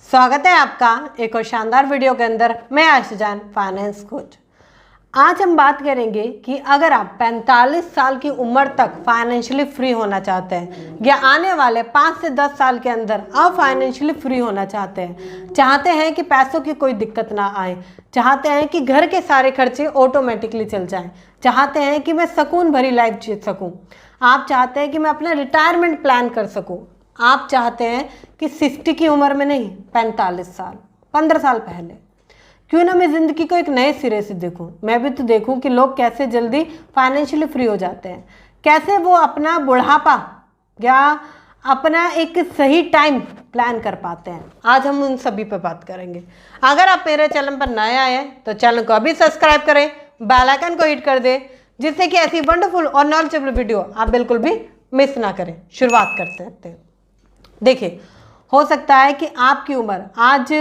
स्वागत है आपका एक और शानदार वीडियो के अंदर। मैं आयशा जान, फाइनेंस कोच। आज हम बात करेंगे कि अगर आप 45 साल की उम्र तक फाइनेंशियली फ्री होना चाहते हैं या आने वाले 5 से 10 साल के अंदर आप फाइनेंशियली फ्री होना चाहते हैं कि पैसों की कोई दिक्कत ना आए, चाहते हैं कि घर के सारे खर्चे ऑटोमेटिकली चल जाएं, चाहते हैं कि मैं सुकून भरी लाइफ जी सकूं, आप चाहते हैं कि मैं अपना रिटायरमेंट प्लान कर सकूं, आप चाहते हैं कि 60 की उम्र में नहीं, 45 साल 15 साल पहले क्यों ना मैं ज़िंदगी को एक नए सिरे से देखूं। मैं भी तो देखूं कि लोग कैसे जल्दी फाइनेंशियली फ्री हो जाते हैं, कैसे वो अपना बुढ़ापा या अपना एक सही टाइम प्लान कर पाते हैं। आज हम उन सभी पर बात करेंगे। अगर आप मेरे चैनल पर नए आए हैं तो चैनल को अभी सब्सक्राइब करें, बेल आइकन को हिट कर दें, जिससे कि ऐसी वंडरफुल और नॉलेजेबल वीडियो आप बिल्कुल भी मिस ना करें। शुरुआत कर सकते हैं। देखिए, हो सकता है कि आपकी उम्र आज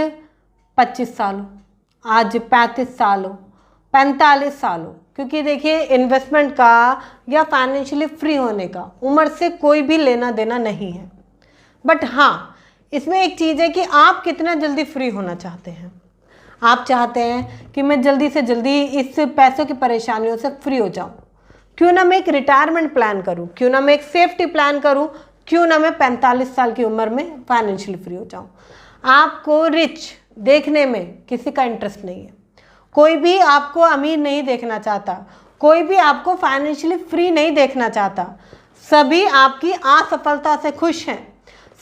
25 साल हो, आज 35 साल हो, 45 साल हो, क्योंकि देखिए इन्वेस्टमेंट का या फाइनेंशियली फ्री होने का उम्र से कोई भी लेना देना नहीं है। बट हाँ, इसमें एक चीज़ है कि आप कितना जल्दी फ्री होना चाहते हैं। आप चाहते हैं कि मैं जल्दी से जल्दी इस पैसों की परेशानियों से फ्री हो जाऊं, क्यों ना मैं एक रिटायरमेंट प्लान करूं, क्यों ना मैं एक सेफ्टी प्लान करूं, क्यों ना मैं 45 साल की उम्र में फाइनेंशियली फ्री हो जाऊं। आपको रिच देखने में किसी का इंटरेस्ट नहीं है, कोई भी आपको अमीर नहीं देखना चाहता, कोई भी आपको फाइनेंशियली फ्री नहीं देखना चाहता। सभी आपकी असफलता से खुश हैं,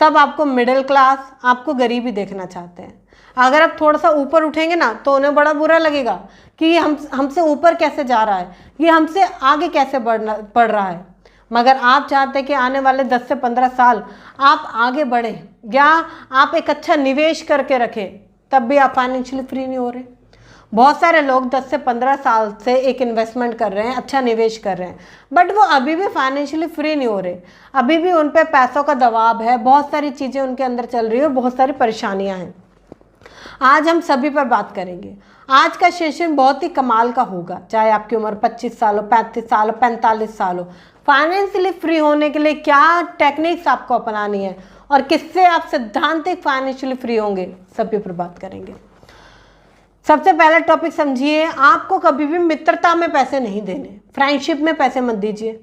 सब आपको मिडिल क्लास, आपको गरीबी देखना चाहते हैं। अगर आप थोड़ा सा ऊपर उठेंगे ना तो उन्हें बड़ा बुरा लगेगा कि ये हमसे ऊपर कैसे जा रहा है, ये हमसे आगे कैसे बढ़ रहा है। मगर आप चाहते हैं कि आने वाले 10 से 15 साल आप आगे बढ़ें या आप एक अच्छा निवेश करके रखें, तब भी आप फाइनेंशियली फ्री नहीं हो रहे। बहुत सारे लोग 10 से 15 साल से एक इन्वेस्टमेंट कर रहे हैं, अच्छा निवेश कर रहे हैं, बट वो अभी भी फाइनेंशियली फ्री नहीं हो रहे। अभी भी उन पर पैसों का दबाव है, बहुत सारी चीज़ें उनके अंदर चल रही है, बहुत सारी परेशानियाँ हैं। आज हम सभी पर बात करेंगे। आज का सेशन बहुत ही कमाल का होगा, चाहे आपकी उम्र 25 साल हो, 35 साल हो, 45 साल हो। फाइनेंशियली फ्री होने के लिए क्या टेक्निक्स आपको अपनानी है और किससे आप सैद्धांतिक फाइनेंशियली फ्री होंगे, सभी पर बात करेंगे। सबसे पहला टॉपिक समझिए, आपको कभी भी मित्रता में पैसे नहीं देने, फ्रेंडशिप में पैसे मत दीजिए।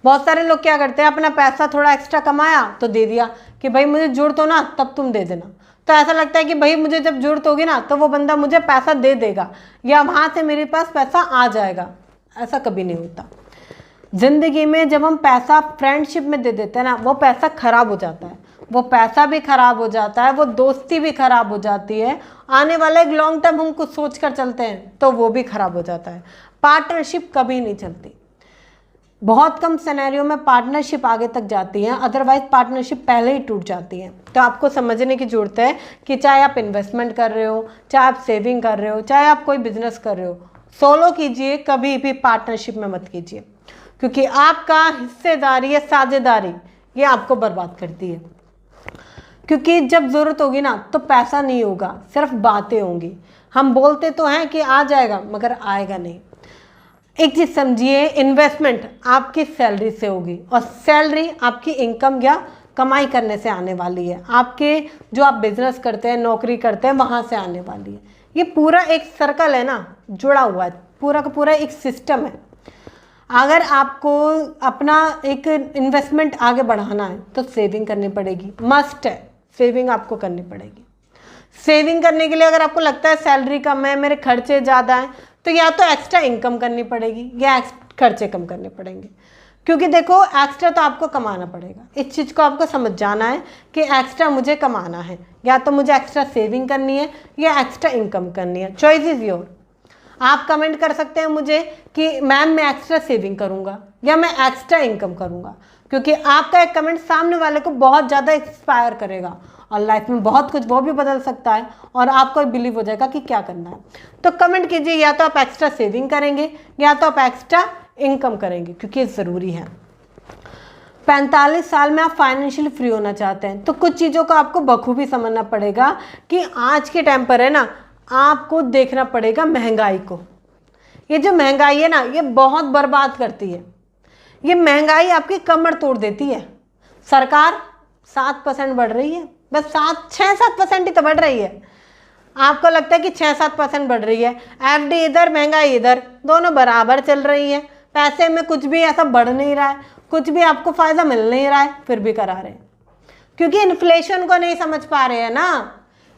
बहुत सारे लोग क्या करते हैं, अपना पैसा थोड़ा एक्स्ट्रा कमाया तो दे दिया कि भाई मुझे जरूरत हो ना तब तुम दे देना। तो ऐसा लगता है कि भाई मुझे जब जरूरत होगी ना तो वो बंदा मुझे पैसा दे देगा या वहाँ से मेरे पास पैसा आ जाएगा। ऐसा कभी नहीं होता। ज़िंदगी में जब हम पैसा फ्रेंडशिप में दे देते हैं ना, वो पैसा खराब हो जाता है, वो पैसा भी खराब हो जाता है, वो दोस्ती भी खराब हो जाती है। आने वाला एक लॉन्ग टर्म हम कुछ सोच कर चलते हैं तो वो भी खराब हो जाता है। पार्टनरशिप कभी नहीं चलती। बहुत कम सिनेरियो में पार्टनरशिप आगे तक जाती है, अदरवाइज पार्टनरशिप पहले ही टूट जाती है। तो आपको समझने की ज़रूरत है कि चाहे आप इन्वेस्टमेंट कर रहे हो, चाहे आप सेविंग कर रहे हो, चाहे आप कोई बिजनेस कर रहे हो, सोलो कीजिए, कभी भी पार्टनरशिप में मत कीजिए, क्योंकि आपका हिस्सेदारी या साझेदारी ये आपको बर्बाद करती है। क्योंकि जब ज़रूरत होगी ना तो पैसा नहीं होगा, सिर्फ बातें होंगी। हम बोलते तो हैं कि आ जाएगा, मगर आएगा नहीं। एक चीज़ समझिए, इन्वेस्टमेंट आपकी सैलरी से होगी और सैलरी आपकी इनकम या कमाई करने से आने वाली है। आपके जो आप बिजनेस करते हैं, नौकरी करते हैं, वहाँ से आने वाली है। ये पूरा एक सर्कल है ना, जुड़ा हुआ है, पूरा का पूरा एक सिस्टम है। अगर आपको अपना एक इन्वेस्टमेंट आगे बढ़ाना है तो सेविंग करनी पड़ेगी, मस्ट है, सेविंग आपको करनी पड़ेगी। सेविंग करने के लिए अगर आपको लगता है सैलरी कम है, मेरे खर्चे ज़्यादा हैं, तो या तो एक्स्ट्रा इनकम करनी पड़ेगी या खर्चे कम करने पड़ेंगे। क्योंकि देखो, एक्स्ट्रा तो आपको कमाना पड़ेगा। इस चीज़ को आपको समझ जाना है कि एक्स्ट्रा मुझे कमाना है, या तो मुझे एक्स्ट्रा सेविंग करनी है या एक्स्ट्रा इनकम करनी है। Choice is your. आप कमेंट कर सकते हैं मुझे कि मैम मैं एक्स्ट्रा सेविंग करूंगा या मैं एक्स्ट्रा इनकम करूंगा, क्योंकि आपका एक कमेंट सामने वाले को बहुत ज़्यादा इंस्पायर करेगा और लाइफ में बहुत कुछ वो भी बदल सकता है और आपको बिलीव हो जाएगा कि क्या करना है। तो कमेंट कीजिए, या तो आप एक्स्ट्रा सेविंग करेंगे या तो आप एक्स्ट्रा इनकम करेंगे, क्योंकि ये ज़रूरी है। 45 साल में आप फाइनेंशियली फ्री होना चाहते हैं तो कुछ चीज़ों को आपको बखूबी समझना पड़ेगा कि आज के टाइम पर है ना, आपको देखना पड़ेगा महंगाई को। ये जो महंगाई है ना, ये बहुत बर्बाद करती है। ये महंगाई आपकी कमर तोड़ देती है। सरकार 7% बढ़ रही है, बस 6-7% ही तो बढ़ रही है। आपको लगता है कि 6-7% बढ़ रही है, एफडी इधर महंगाई इधर, दोनों बराबर चल रही है, पैसे में कुछ भी ऐसा बढ़ नहीं रहा है, कुछ भी आपको फायदा मिल नहीं रहा है, फिर भी करा रहे हैं क्योंकि इन्फ्लेशन को नहीं समझ पा रहे हैं ना।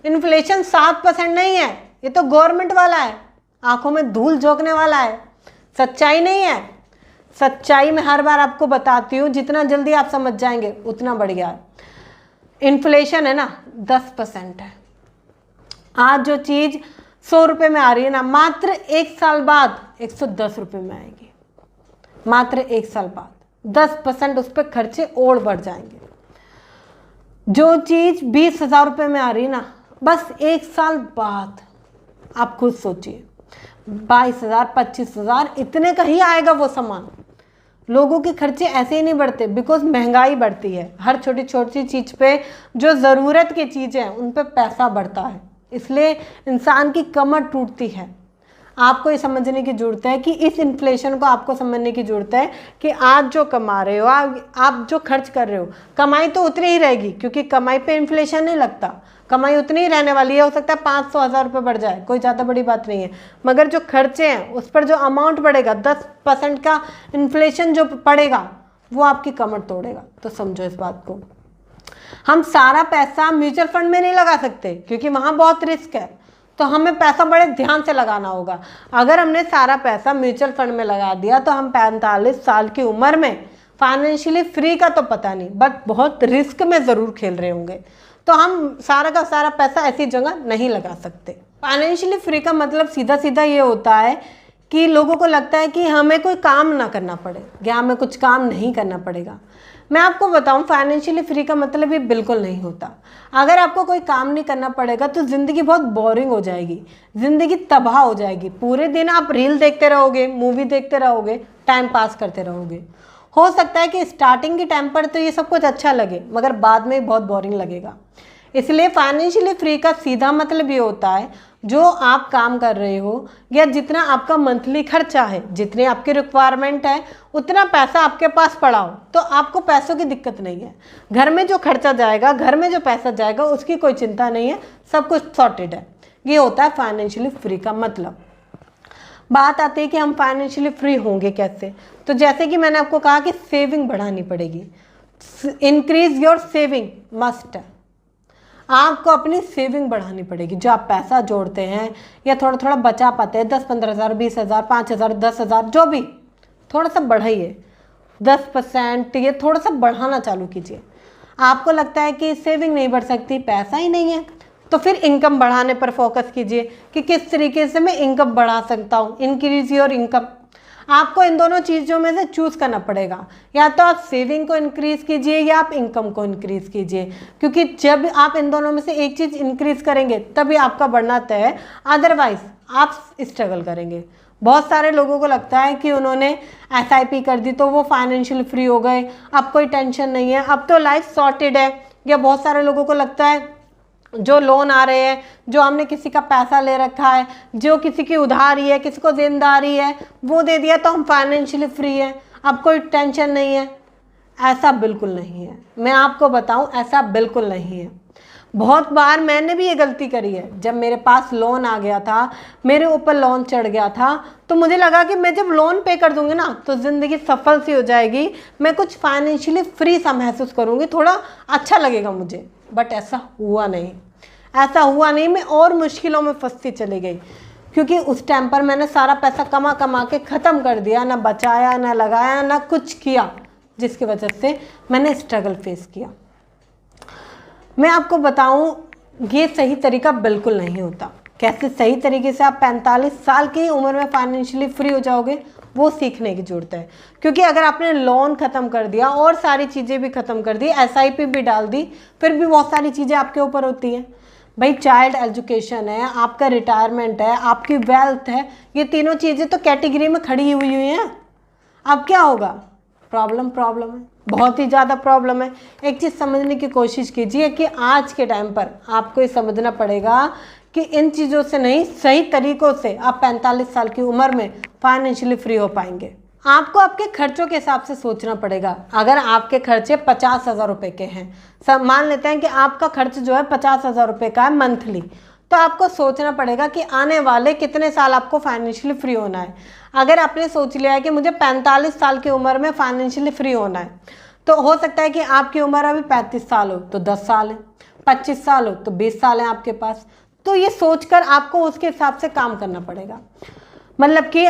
इन्फ्लेशन 7% नहीं है, ये तो गवर्नमेंट वाला है, आंखों में धूल झोंकने वाला है, सच्चाई नहीं है। सच्चाई मैं हर बार आपको बताती हूँ, जितना जल्दी आप समझ जाएंगे उतना बढ़िया है। इन्फ्लेशन है ना 10% है। आज जो चीज 100 रुपये में आ रही है ना, मात्र 1 साल बाद 110 रुपये में आएगी। मात्र 1 साल बाद 10% उस पर खर्चे और बढ़ जाएंगे। जो चीज 20,000 रुपये में आ रही है ना, बस 1 साल बाद आप खुद सोचिए 22,000 25,000 इतने का ही आएगा वो सामान। लोगों के खर्चे ऐसे ही नहीं बढ़ते, बिकॉज महंगाई बढ़ती है। हर छोटी छोटी चीज़ पे जो ज़रूरत की चीज़ें हैं उन पे पैसा बढ़ता है, इसलिए इंसान की कमर टूटती है। आपको ये समझने की ज़रूरत है कि इस इन्फ्लेशन को आपको समझने की ज़रूरत है कि आज जो कमा रहे हो, आप जो खर्च कर रहे हो, कमाई तो उतनी ही रहेगी क्योंकि कमाई पे इन्फ्लेशन नहीं लगता। कमाई उतनी ही रहने वाली है, हो सकता है 500-1000 रुपये बढ़ जाए, कोई ज़्यादा बड़ी बात नहीं है। मगर जो खर्चे हैं उस पर जो अमाउंट बढ़ेगा, 10% का इन्फ्लेशन जो पड़ेगा वो आपकी कमर तोड़ेगा। तो समझो इस बात को। हम सारा पैसा म्यूचुअल फंड में नहीं लगा सकते क्योंकि वहाँ बहुत रिस्क है, तो हमें पैसा बड़े ध्यान से लगाना होगा। अगर हमने सारा पैसा म्यूचुअल फंड में लगा दिया तो हम 45 साल की उम्र में फाइनेंशियली फ्री का तो पता नहीं, बट बहुत रिस्क में ज़रूर खेल रहे होंगे। तो हम सारा का सारा पैसा ऐसी जगह नहीं लगा सकते। फाइनेंशियली फ्री का मतलब सीधा सीधा ये होता है कि लोगों को लगता है कि हमें कोई काम ना करना पड़े या हमें कुछ काम नहीं करना पड़ेगा। मैं आपको बताऊं, फाइनेंशियली फ्री का मतलब ये बिल्कुल नहीं होता। अगर आपको कोई काम नहीं करना पड़ेगा तो ज़िंदगी बहुत बोरिंग हो जाएगी, ज़िंदगी तबाह हो जाएगी। पूरे दिन आप रील देखते रहोगे, मूवी देखते रहोगे, टाइम पास करते रहोगे। हो सकता है कि स्टार्टिंग के टाइम पर तो ये सब कुछ अच्छा लगे, मगर बाद में बहुत बोरिंग लगेगा। इसलिए फाइनेंशियली फ्री का सीधा मतलब ये होता है, जो आप काम कर रहे हो या जितना आपका मंथली खर्चा है, जितने आपके रिक्वायरमेंट है, उतना पैसा आपके पास पड़ा हो तो आपको पैसों की दिक्कत नहीं है। घर में जो खर्चा जाएगा, घर में जो पैसा जाएगा, उसकी कोई चिंता नहीं है, सब कुछ सॉर्टेड है। ये होता है फाइनेंशियली फ्री का मतलब। बात आती है कि हम फाइनेंशियली फ्री होंगे कैसे। तो जैसे कि मैंने आपको कहा कि सेविंग बढ़ानी पड़ेगी। इंक्रीज योर सेविंग मस्ट है। आपको अपनी सेविंग बढ़ानी पड़ेगी। जो आप पैसा जोड़ते हैं या थोड़ा थोड़ा बचा पाते हैं, 10-15 हज़ार, 20 हज़ार, 5 हज़ार, 10 हज़ार, जो भी, थोड़ा सा बढ़ाइए। 10% ये थोड़ा सा बढ़ाना चालू कीजिए। आपको लगता है कि सेविंग नहीं बढ़ सकती, पैसा ही नहीं है, तो फिर इनकम बढ़ाने पर फोकस कीजिए कि किस तरीके से मैं इनकम बढ़ा सकता हूँ। Increase your income. आपको इन दोनों चीज़ों में से चूज़ करना पड़ेगा, या तो आप सेविंग को इंक्रीज़ कीजिए या आप इनकम को इंक्रीज़ कीजिए, क्योंकि जब आप इन दोनों में से एक चीज़ इंक्रीज़ करेंगे तभी आपका बढ़ना तय है, अदरवाइज आप स्ट्रगल करेंगे। बहुत सारे लोगों को लगता है कि उन्होंने SIP कर दी तो वो फाइनेंशियल फ्री हो गए, अब कोई टेंशन नहीं है, अब तो लाइफ सॉर्टेड है। या बहुत सारे लोगों को लगता है जो लोन आ रहे हैं, जो हमने किसी का पैसा ले रखा है, जो किसी की उधारी है, किसी को देनदारी है, वो दे दिया तो हम फाइनेंशियली फ्री है, अब कोई टेंशन नहीं है। ऐसा बिल्कुल नहीं है। मैं आपको बताऊं, ऐसा बिल्कुल नहीं है। बहुत बार मैंने भी ये गलती करी है। जब मेरे पास लोन आ गया था, मेरे ऊपर लोन चढ़ गया था, तो मुझे लगा कि मैं जब लोन पे कर दूंगी ना तो ज़िंदगी सफल सी हो जाएगी, मैं कुछ फाइनेंशियली फ्री सा महसूस करूँगी, थोड़ा अच्छा लगेगा मुझे। बट ऐसा हुआ नहीं, ऐसा हुआ नहीं। मैं और मुश्किलों में फंसती चली गई, क्योंकि उस टाइम पर मैंने सारा पैसा कमा कमा के ख़त्म कर दिया, ना बचाया, ना लगाया, ना कुछ किया, जिसकी वजह से मैंने स्ट्रगल फेस किया। मैं आपको बताऊं, ये सही तरीका बिल्कुल नहीं होता। कैसे सही तरीके से आप 45 साल की उम्र में फाइनेंशियली फ्री हो जाओगे, वो सीखने की ज़रूरत है। क्योंकि अगर आपने लोन ख़त्म कर दिया और सारी चीज़ें भी ख़त्म कर दी, SIP भी डाल दी, फिर भी बहुत सारी चीज़ें आपके ऊपर होती हैं। भाई, चाइल्ड एजुकेशन है, आपका रिटायरमेंट है, आपकी वेल्थ है, ये तीनों चीज़ें तो कैटेगरी में खड़ी हुई हैं। अब क्या होगा? प्रॉब्लम है, बहुत ही ज़्यादा प्रॉब्लम है। एक चीज़ समझने की कोशिश कीजिए कि आज के टाइम पर आपको ये समझना पड़ेगा कि इन चीज़ों से नहीं, सही तरीक़ों से आप 45 साल की उम्र में फाइनेंशियली फ्री हो पाएंगे। आपको आपके खर्चों के हिसाब से सोचना पड़ेगा। अगर आपके खर्चे 50,000 रुपये के हैं, सब मान लेते हैं कि आपका खर्च जो है 50,000 रुपये का है मंथली, तो आपको सोचना पड़ेगा कि आने वाले कितने साल आपको फाइनेंशियली फ्री होना है। अगर आपने सोच लिया है कि मुझे 45 साल की उम्र में फाइनेंशियली फ्री होना है, तो हो सकता है कि आपकी उम्र अभी 35 साल हो तो 10 साल है, 25 साल हो तो 20 साल है आपके पास। तो ये सोचकर आपको उसके हिसाब से काम करना पड़ेगा। मतलब कि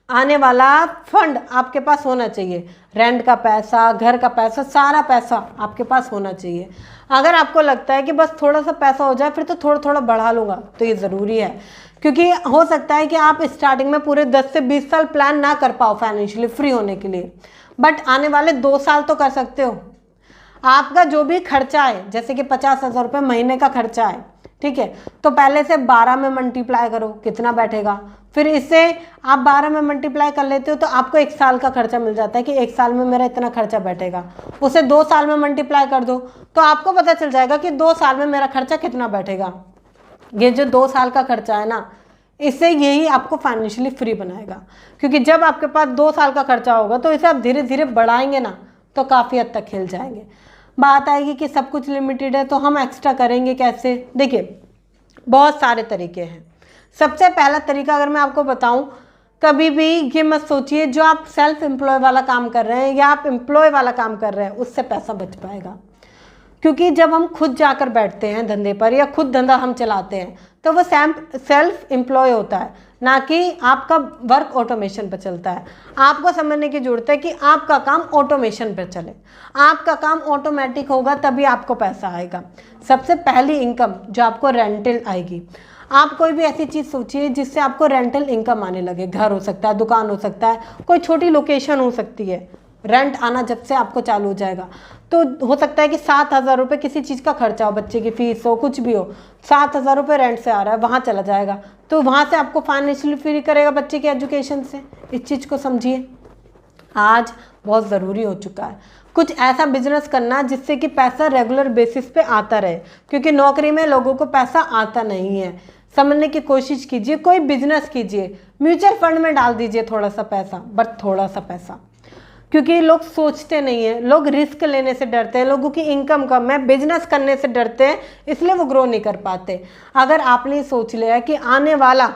आने वाला फंड आपके पास होना चाहिए, रेंट का पैसा, घर का पैसा, सारा पैसा आपके पास होना चाहिए। अगर आपको लगता है कि बस थोड़ा सा पैसा हो जाए फिर तो थोड़ा थोड़ा बढ़ा लूँगा, तो ये ज़रूरी है, क्योंकि हो सकता है कि आप स्टार्टिंग में पूरे 10 से 20 साल प्लान ना कर पाओ फाइनेंशियली फ्री होने के लिए, बट आने वाले 2 साल तो कर सकते हो। आपका जो भी खर्चा है, जैसे कि 50,000 रुपये महीने का खर्चा है, ठीक है, तो पहले से 12 में मल्टीप्लाई करो, कितना बैठेगा। फिर इससे आप 12 में मल्टीप्लाई कर लेते हो तो आपको 1 साल का खर्चा मिल जाता है कि 1 साल में मेरा इतना खर्चा बैठेगा। उसे 2 साल में मल्टीप्लाई कर दो तो आपको पता चल जाएगा कि 2 साल में मेरा खर्चा कितना बैठेगा। ये जो 2 साल का खर्चा है ना, इससे यही आपको फाइनेंशियली फ्री बनाएगा, क्योंकि जब आपके पास 2 साल का खर्चा होगा तो इसे आप धीरे धीरे बढ़ाएंगे ना, तो काफ़ी हद तक हिल जाएंगे। बात आएगी कि सब कुछ लिमिटेड है तो हम एक्स्ट्रा करेंगे कैसे। देखिए, बहुत सारे तरीके हैं। सबसे पहला तरीका अगर मैं आपको बताऊं, कभी भी ये मत सोचिए जो आप सेल्फ एम्प्लॉय वाला काम कर रहे हैं या आप एम्प्लॉय वाला काम कर रहे हैं उससे पैसा बच पाएगा, क्योंकि जब हम खुद जाकर बैठते हैं धंधे पर या खुद धंधा हम चलाते हैं तो वो सेल्फ एम्प्लॉय होता है, ना कि आपका वर्क ऑटोमेशन पर चलता है। आपको समझने की जरूरत है कि आपका काम ऑटोमेशन पर चले, आपका काम ऑटोमेटिक होगा तभी आपको पैसा आएगा। सबसे पहली इनकम जो आपको रेंटल आएगी, आप कोई भी ऐसी चीज़ सोचिए जिससे आपको रेंटल इनकम आने लगे। घर हो सकता है, दुकान हो सकता है, कोई छोटी लोकेशन हो सकती है। रेंट आना जब से आपको चालू हो जाएगा तो हो सकता है कि 7,000 रुपये किसी चीज़ का खर्चा हो, बच्चे की फीस हो, कुछ भी हो, 7,000 रुपये रेंट से आ रहा है, वहाँ चला जाएगा, तो वहाँ से आपको फाइनेंशियली फ्री करेगा बच्चे की एजुकेशन से। इस चीज़ को समझिए, आज बहुत ज़रूरी हो चुका है कुछ ऐसा बिजनेस करना जिससे कि पैसा रेगुलर बेसिस पे आता रहे, क्योंकि नौकरी में लोगों को पैसा आता नहीं है। समझने की कोशिश कीजिए, कोई बिजनेस कीजिए, म्यूचुअल फंड में डाल दीजिए थोड़ा सा पैसा, बट थोड़ा सा पैसा, क्योंकि लोग सोचते नहीं है, लोग रिस्क लेने से डरते हैं, लोगों की इनकम कम है, बिजनेस करने से डरते हैं, इसलिए वो ग्रो नहीं कर पाते। अगर आपने सोच लिया है कि आने वाला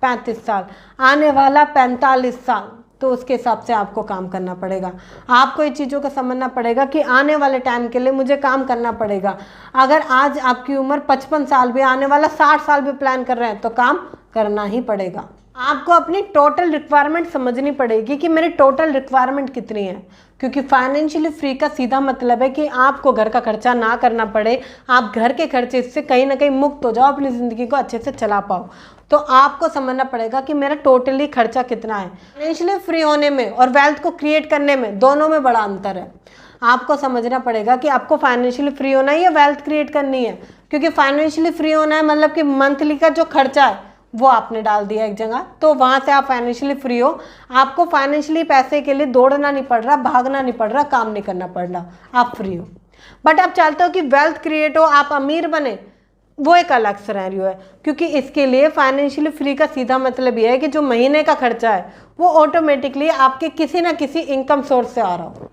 35 साल, आने वाला 45 साल, तो उसके हिसाब से आपको काम करना पड़ेगा। आपको ये चीज़ों को समझना पड़ेगा कि आने वाले टाइम के लिए मुझे काम करना पड़ेगा। अगर आज आपकी उम्र 55 साल भी, आने वाला 60 साल भी प्लान कर रहे हैं तो काम करना ही पड़ेगा। आपको अपनी टोटल रिक्वायरमेंट समझनी पड़ेगी कि मेरी टोटल रिक्वायरमेंट कितनी है, क्योंकि फाइनेंशियली फ्री का सीधा मतलब है कि आपको घर का खर्चा ना करना पड़े, आप घर के खर्चे से कहीं ना कहीं मुक्त हो जाओ, अपनी ज़िंदगी को अच्छे से चला पाओ। तो आपको समझना पड़ेगा कि मेरा टोटली खर्चा कितना है। फाइनेंशियली फ्री होने में और वेल्थ को क्रिएट करने में, दोनों में बड़ा अंतर है। आपको समझना पड़ेगा कि आपको फाइनेंशियली फ्री होना है या वेल्थ क्रिएट करनी है, क्योंकि फाइनेंशियली फ्री होना है मतलब कि मंथली का जो खर्चा है वो आपने डाल दिया एक जगह, तो वहाँ से आप फाइनेंशियली फ्री हो। आपको फाइनेंशियली पैसे के लिए दौड़ना नहीं पड़ रहा, भागना नहीं पड़ रहा, काम नहीं करना पड़ रहा, आप फ्री हो। बट आप चाहते हो कि वेल्थ क्रिएट हो, आप अमीर बने, वो एक अलग सिनेरियो है, क्योंकि इसके लिए फाइनेंशियली फ्री का सीधा मतलब ये है कि जो महीने का खर्चा है वो ऑटोमेटिकली आपके किसी ना किसी इनकम सोर्स से आ रहा हो।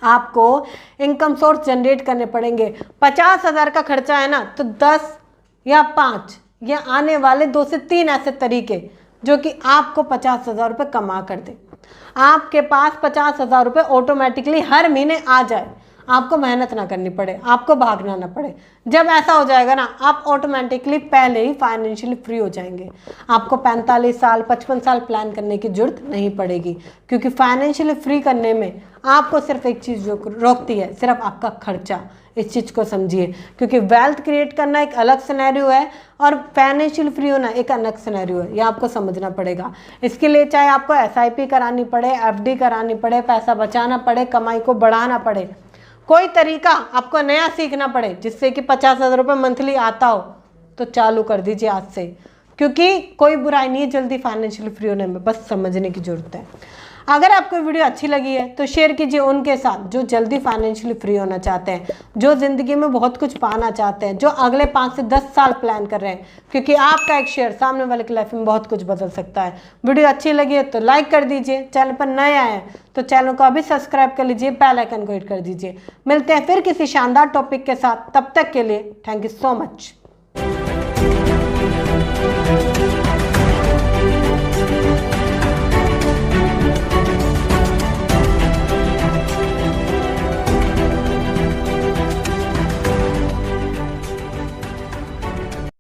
आपको इनकम सोर्स जनरेट करने पड़ेंगे। 50,000 का खर्चा है ना, तो 10 या 5 या आने वाले 2 से 3 ऐसे तरीके जो कि आपको 50,000 रुपये कमा कर दे। आपके पास 50,000 रुपये ऑटोमेटिकली हर महीने आ जाए, आपको मेहनत ना करनी पड़े, आपको भागना ना पड़े। जब ऐसा हो जाएगा ना, आप ऑटोमेटिकली पहले ही फाइनेंशियली फ्री हो जाएंगे। आपको 45 साल 55 साल प्लान करने की जरूरत नहीं पड़ेगी, क्योंकि फाइनेंशियली फ्री करने में आपको सिर्फ एक चीज़ रोकती है, सिर्फ आपका खर्चा। इस चीज़ को समझिए, क्योंकि वेल्थ क्रिएट करना एक अलग सिनेरियो है और फाइनेंशियल फ्री होना एक अलग सिनेरियो है। ये आपको समझना पड़ेगा। इसके लिए चाहे आपको SIP करानी पड़े, FD करानी पड़े, पैसा बचाना पड़े, कमाई को बढ़ाना पड़े, कोई तरीका आपको नया सीखना पड़े जिससे कि 50,000 रुपये मंथली आता हो, तो चालू कर दीजिए आज से। क्योंकि कोई बुराई नहीं है जल्दी फाइनेंशियली फ्री होने में, बस समझने की जरूरत है। अगर आपको वीडियो अच्छी लगी है तो शेयर कीजिए उनके साथ जो जल्दी फाइनेंशियली फ्री होना चाहते हैं, जो ज़िंदगी में बहुत कुछ पाना चाहते हैं, जो अगले 5 से 10 साल प्लान कर रहे हैं, क्योंकि आपका एक शेयर सामने वाले की लाइफ में बहुत कुछ बदल सकता है। वीडियो अच्छी लगी है तो लाइक कर दीजिए, चैनल पर नए आए हैं तो चैनल को अभी सब्सक्राइब कर लीजिए, बेल आइकन को हिट कर दीजिए। मिलते हैं फिर किसी शानदार टॉपिक के साथ, तब तक के लिए थैंक यू सो मच।